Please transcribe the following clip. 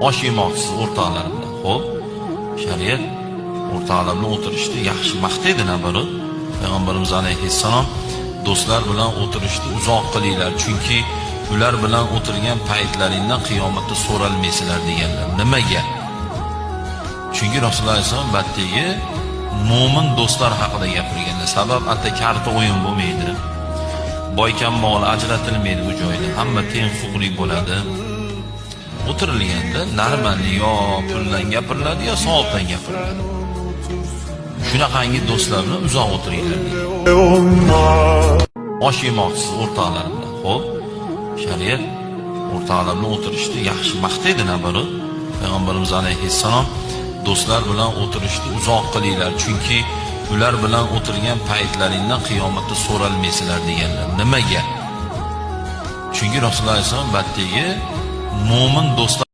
osh yemoqchisiz o'rtoqlar bilan. Xo'p, shariat o'rtoqlar bilan o'tirishni yaxshi maqtaydi nabaru. Payg'ambarimiz alayhissalom do'stlar bilan o'tirishni uzoq qilinglar, chunki ular bilan o'tirgan paytlaringdan qiyomatda so'ralmaysizlar deganlar. Nimaga? Chunki Rasululloh alayhisalom batdagi mo'min do'stlar haqida gapirganlar. Sabab atta karta o'yin bo'lmaydi. Boy kambag'al ajratilmaydi bu joyda. Hamma teng huquqli bo'ladi. O'tirilganda normalni yo puldan gapiriladi yo savobdan gapiriladi. Shunaqangi do'stlar bilan uzoq o'tiringlar. Osh yemoqchisiz o'rtoqlar bilan. Xo'p, shariat o'rtoqlar bilan o'tirishni yaxshi maqtaydi nabaru. Payg'ambarimiz alayhissalom do'stlar bilan o'tirishni uzoq qilinglar, chunki ular bilan o'tirgan paytlaringdan qiyomatda so'ralmaysizlar deganlar. Nimaga? Chunki Rasululloh alayhisalom batdagi mo'min do'stlar